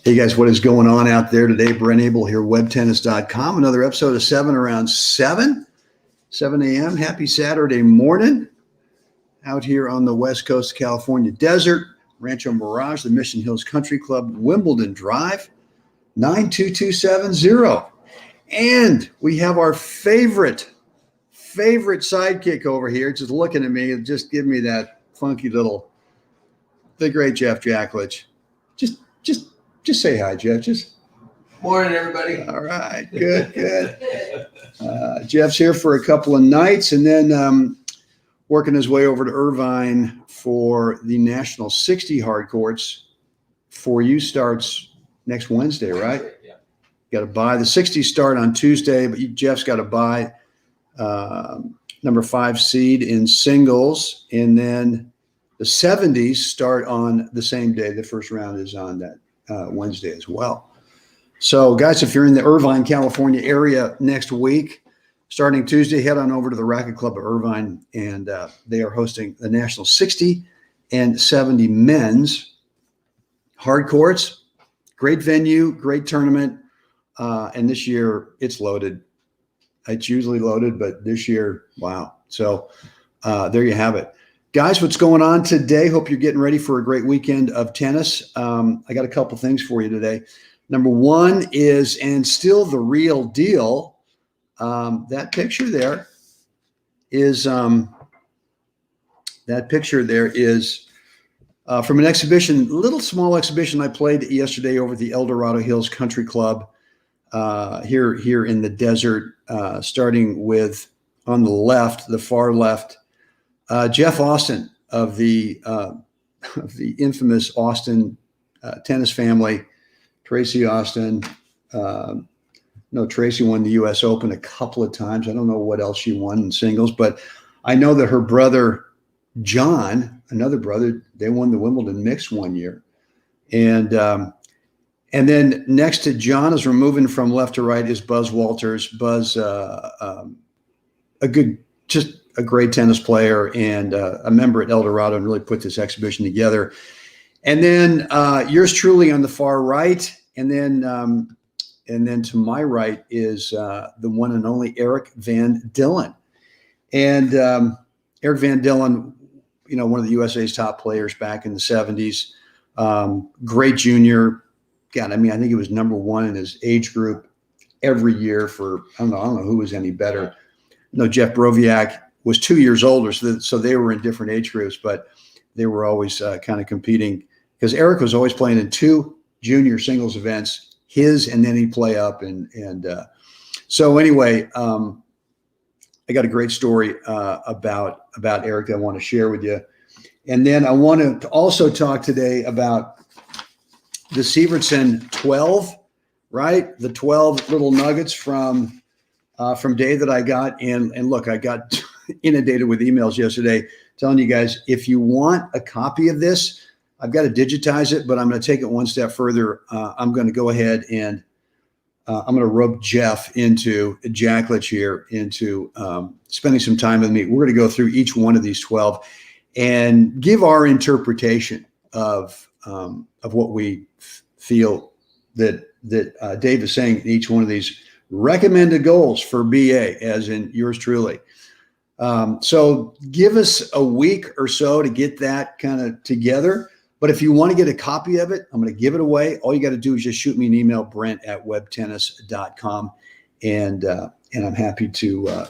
Hey guys, what is going on out there today? Brent Abel here, webtennis.com. Another episode of 7 around 7 a.m. Happy Saturday morning out here on the west coast of California desert. Rancho Mirage, the Mission Hills Country Club, Wimbledon Drive, 92270. And we have our favorite sidekick over here, just looking at me and just give me that funky little, the great Jeff Jackledge. Just say hi, Jeff. Morning, everybody. All right, good. Jeff's here for a couple of nights, and then working his way over to Irvine for the National 60 hard courts. For you starts next Wednesday, right? Yeah. Got to buy. The 60s start on Tuesday, but Jeff's got to buy number 5 seed in singles, and then the 70s start on the same day. The first round is on that Wednesday as well. So guys, if you're in the Irvine, California area next week, starting Tuesday, head on over to the Racket Club of Irvine, and they are hosting the National 60 and 70 men's hard courts. Great venue, great tournament. And this year it's loaded. It's usually loaded, but this year, wow. So there you have it. Guys, what's going on today? Hope you're getting ready for a great weekend of tennis. I got a couple things for you today. Number one is, and still the real deal, that picture there is from an exhibition, little small exhibition I played yesterday over at the El Dorado Hills Country Club here in the desert, starting with on the left, the far left, Jeff Austin of the infamous Austin tennis family. Tracy Austin. Tracy won the U.S. Open a couple of times. I don't know what else she won in singles, but I know that her brother, John, another brother, they won the Wimbledon mixed one year. And then next to John, as we're moving from left to right, is Buzz Walters. Buzz, a great tennis player and a member at El Dorado, and really put this exhibition together. And then yours truly on the far right, and then to my right is the one and only Eric Van Dillen. And Eric Van Dillen, one of the USA's top players back in the 70s, great junior. God, I think he was number one in his age group every year for, I don't know who was any better. Jeff Broviak was 2 years older, so they were in different age groups, but they were always kind of competing because Eric was always playing in 2 junior singles events, his, and then he'd play up. So anyway, I got a great story about Eric that I want to share with you. And then I want to also talk today about the Sievertson 12, right? The 12 little nuggets from Dave that I got. And look, I got inundated with emails yesterday telling you guys, if you want a copy of this, I've got to digitize it, but I'm going to take it one step further. I'm going to go ahead and I'm going to rope Jeff into Jackledge here into spending some time with me. We're going to go through each one of these 12 and give our interpretation of what we feel that Dave is saying in each one of these recommended goals for BA, as in yours truly. So give us a week or so to get that kind of together. But if you want to get a copy of it, I'm going to give it away. All you got to do is just shoot me an email, brent@webtennis.com. And I'm happy to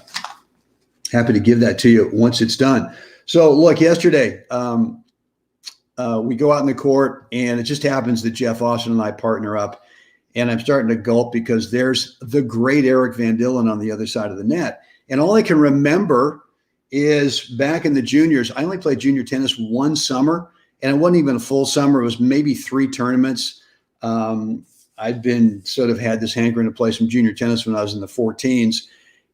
give that to you once it's done. So look, yesterday, we go out in the court and it just happens that Jeff Austin and I partner up, and I'm starting to gulp because there's the great Eric Van Dillen on the other side of the net. And all I can remember is back in the juniors, I only played junior tennis one summer, and it wasn't even a full summer. It was maybe 3 tournaments. I'd been sort of had this hankering to play some junior tennis when I was in the 14s.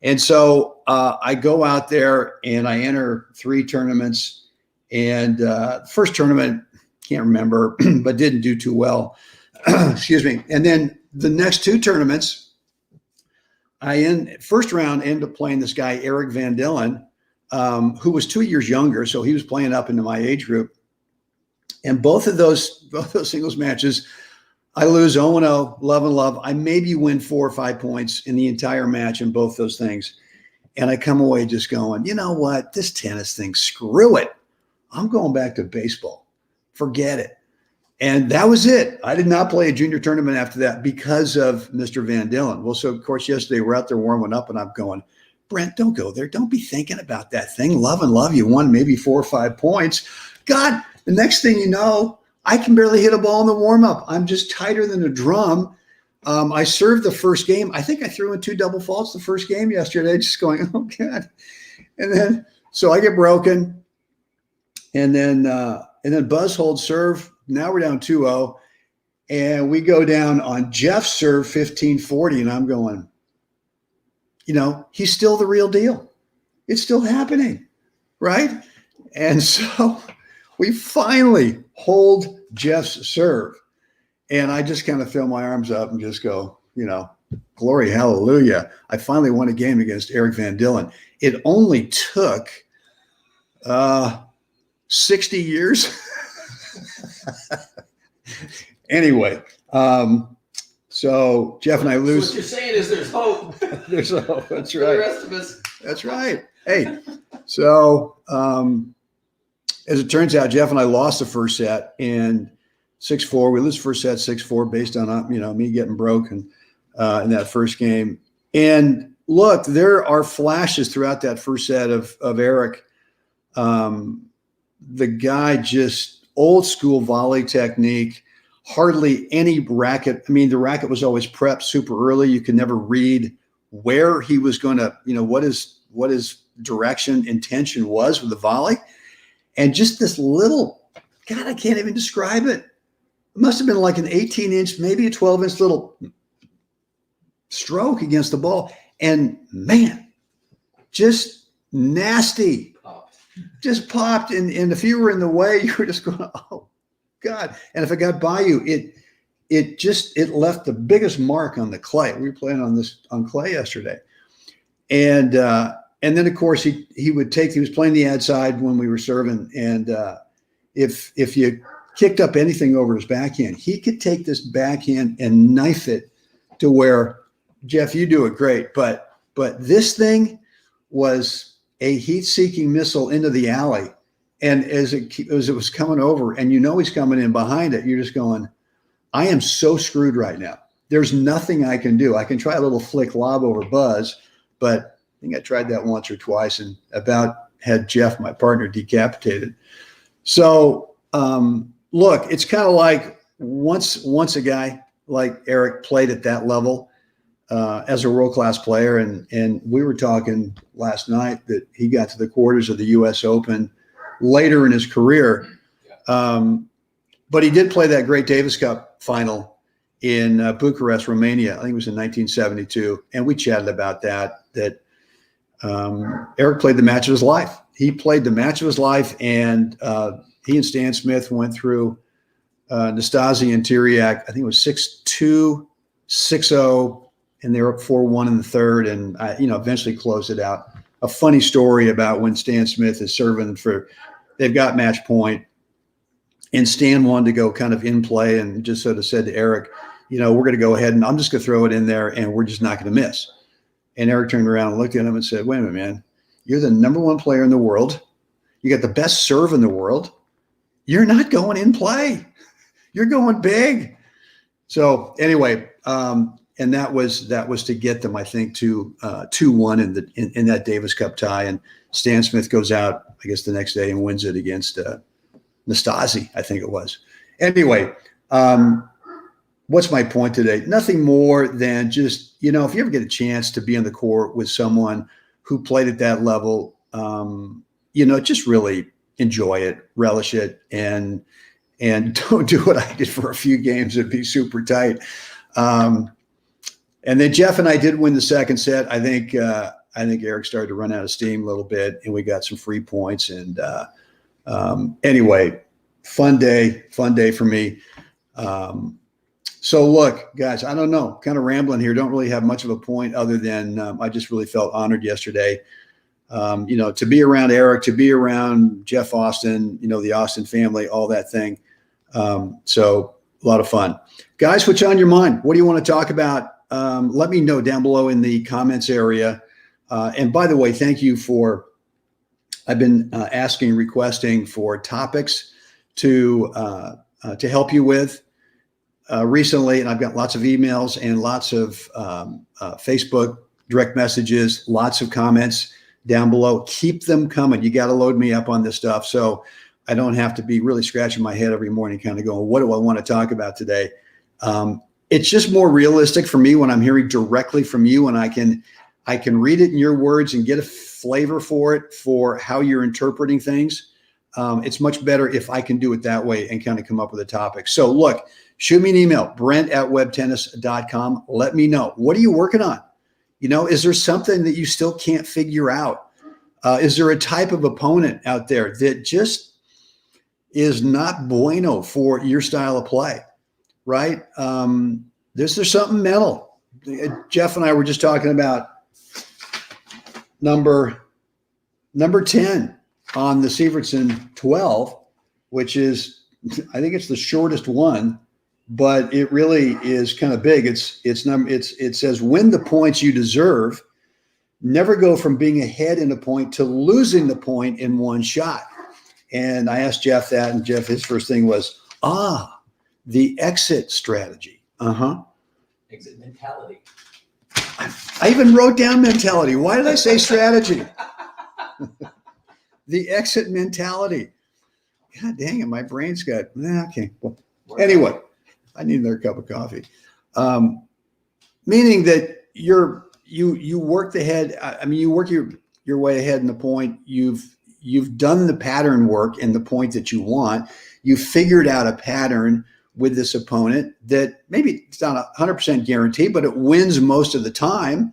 And so I go out there and I enter 3 tournaments. And first tournament, can't remember, but didn't do too well. Excuse me. And then the next 2 tournaments, first round ended up playing this guy, Eric Van Dillen, who was 2 years younger. So he was playing up into my age group. And both of those singles matches I lose 0-0, love and love. I maybe win 4 or 5 points in the entire match in both those things. And I come away just going, you know what? This tennis thing, screw it. I'm going back to baseball. Forget it. And that was it. I did not play a junior tournament after that because of Mr. Van Dillen. Well, so of course, yesterday we're out there warming up and I'm going, Brent, don't go there. Don't be thinking about that thing. Love and love. You won maybe 4 or 5 points. God, the next thing you know, I can barely hit a ball in the warm up. I'm just tighter than a drum. I served the first game. I think I threw in 2 double faults the first game yesterday, just going, oh God. And then, so I get broken. And then Buzz holds serve. Now we're down 2-0, and we go down on Jeff's serve 15-40, and I'm going, you know, he's still the real deal. It's still happening, right? And so we finally hold Jeff's serve, and I just kind of throw my arms up and just go, you know, glory, hallelujah. I finally won a game against Eric Van Dillen. It only took 60 years. Anyway, so Jeff and I lose. So what you're saying is there's hope. There's hope. That's For right. the rest of us. That's right. Hey, so as it turns out, Jeff and I lost the first set and 6-4. We lose first set 6-4 based on me getting broken in that first game. And look, there are flashes throughout that first set of Eric. The guy just old school volley technique, hardly any racket. I mean, the racket was always prepped super early. You could never read where he was going to, what his direction, intention was with the volley. And just this little, God, I can't even describe it. It must have been like an 18-inch, maybe a 12-inch little stroke against the ball. And man, just nasty. Just popped, and if you were in the way, you were just going, oh God. And if it got by you, it left the biggest mark on the clay. We were playing on clay yesterday. And then of course he was playing the ad side when we were serving. And if you kicked up anything over his backhand, he could take this backhand and knife it to where, Jeff, you do it great. But this thing was a heat-seeking missile into the alley. And as it was coming over, and he's coming in behind it, you're just going, I am so screwed right now. There's nothing I can do. I can try a little flick lob over Buzz, but I think I tried that once or twice and about had Jeff, my partner, decapitated. So look, it's kind of like once a guy like Eric played at that level, as a world-class player. And we were talking last night that he got to the quarters of the US Open later in his career. But he did play that great Davis Cup final in Bucharest, Romania. I think it was in 1972. And we chatted about that Eric played the match of his life. He played the match of his life, and he and Stan Smith went through Nastasi and Tiriac. I think it was 6-2, 6-0. And they were up 4-1 in the third, and eventually closed it out. A funny story about when Stan Smith is serving they've got match point, and Stan wanted to go kind of in play and just sort of said to Eric, we're going to go ahead and I'm just going to throw it in there, and we're just not going to miss. And Eric turned around and looked at him and said, wait a minute, man, you're the #1 player in the world. You got the best serve in the world. You're not going in play. You're going big. So anyway, and that was to get them, I think, to 2-1 in that Davis Cup tie. And Stan Smith goes out, I guess, the next day and wins it against Nastasi, I think it was. Anyway, what's my point today? Nothing more than just, if you ever get a chance to be on the court with someone who played at that level, just really enjoy it, relish it, and don't do what I did for a few games and be super tight. And then Jeff and I did win the second set. I think Eric started to run out of steam a little bit, and we got some free points. And anyway, fun day for me. So look, guys, I don't know, kind of rambling here. Don't really have much of a point other than I just really felt honored yesterday. To be around Eric, to be around Jeff Austin, the Austin family, all that thing. So A lot of fun. Guys, what's on your mind? What do you want to talk about? Let me know down below in the comments area. And by the way, thank you for, I've been asking, requesting for topics to help you with recently. And I've got lots of emails and lots of Facebook direct messages, lots of comments down below. Keep them coming. You got to load me up on this stuff. So I don't have to be really scratching my head every morning, kind of going, what do I want to talk about today? It's just more realistic for me when I'm hearing directly from you, and I can read it in your words and get a flavor for it, for how you're interpreting things. It's much better if I can do it that way and kind of come up with a topic. So look, shoot me an email, brent@webtennis.com. Let me know. What are you working on? You know, is there something that you still can't figure out? Is there a type of opponent out there that just is not bueno for your style of play, right? There's something mental. Jeff and I were just talking about number 10 on the Sievertson 12, which is, I think it's the shortest one, but it really is kind of big. It says, win the points you deserve. Never go from being ahead in a point to losing the point in one shot. And I asked Jeff that, and Jeff, his first thing was, the exit strategy. Exit mentality. I even wrote down mentality. Why did I say strategy? The exit mentality. God dang it, my brain's got, okay. Well, anyway, I need another cup of coffee. Meaning that you work ahead. I mean, you work your way ahead in the point. You've done the pattern work in the point that you want. You figured out a pattern with this opponent that maybe it's not 100% guaranteed, but it wins most of the time.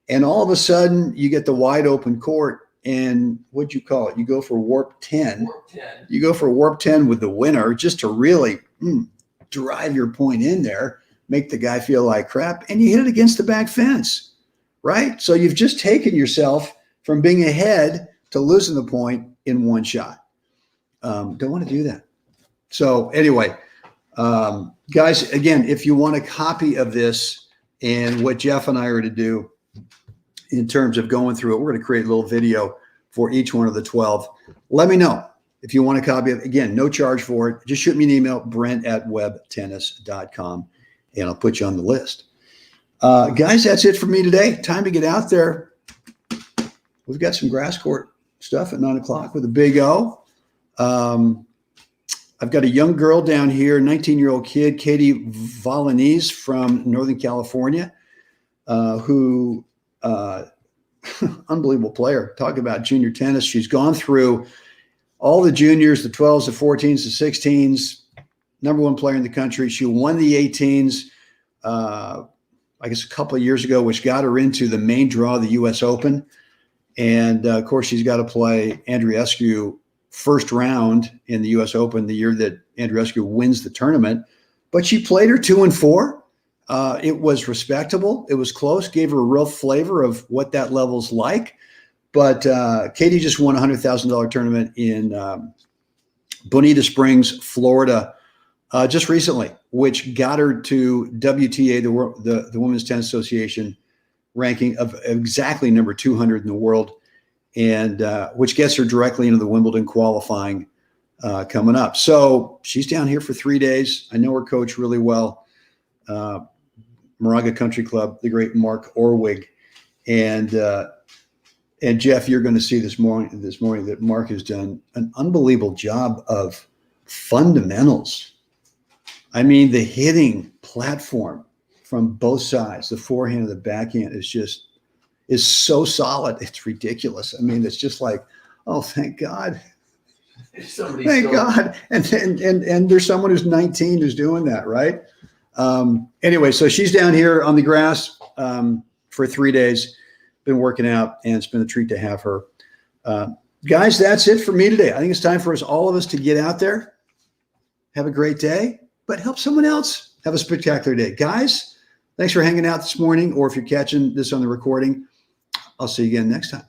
And all of a sudden you get the wide open court, and what'd you call it? You go for warp 10. Warp 10. You go for warp 10 with the winner, just to really drive your point in there, make the guy feel like crap, and you hit it against the back fence, right? So you've just taken yourself from being ahead to losing the point in one shot. Don't want to do that. So anyway, guys, again, if you want a copy of this and what Jeff and I are to do in terms of going through it, we're going to create a little video for each one of the 12. Let me know if you want a copy of it. Again, no charge for it. Just shoot me an email, brent@webtennis.com, and I'll put you on the list. Guys, that's it for me today. Time to get out there. We've got some grass court stuff at 9 o'clock with a big O. I've got a young girl down here, 19-year-old kid, Katie Valanes from Northern California, who unbelievable player. Talk about junior tennis. She's gone through all the juniors, the 12s, the 14s, the 16s, number one player in the country. She won the 18s, I guess a couple of years ago, which got her into the main draw of the US Open. And of course, she's got to play Andreescu first round in the US Open the year that Andreescu wins the tournament. But she played her 2 and 4. It was respectable. It was close, gave her a real flavor of what that level's like. But Katie just won a $100,000 tournament in Bonita Springs, Florida, just recently, which got her to WTA, the Women's Tennis Association ranking of exactly number 200 in the world, and which gets her directly into the Wimbledon qualifying coming up. So she's down here for 3 days. I know her coach really well, Moraga Country Club, the great Mark Orwig, and Jeff, you're going to see this morning that Mark has done an unbelievable job of fundamentals. I mean, the hitting platform from both sides, the forehand and the backhand is so solid. It's ridiculous. I mean, it's just like, oh, thank God. Thank God. And there's someone who's 19 who's doing that, right? Anyway, so she's down here on the grass for 3 days, been working out, and it's been a treat to have her. Guys, that's it for me today. I think it's time for all of us to get out there, have a great day, but help someone else have a spectacular day. Guys, thanks for hanging out this morning, or if you're catching this on the recording, I'll see you again next time.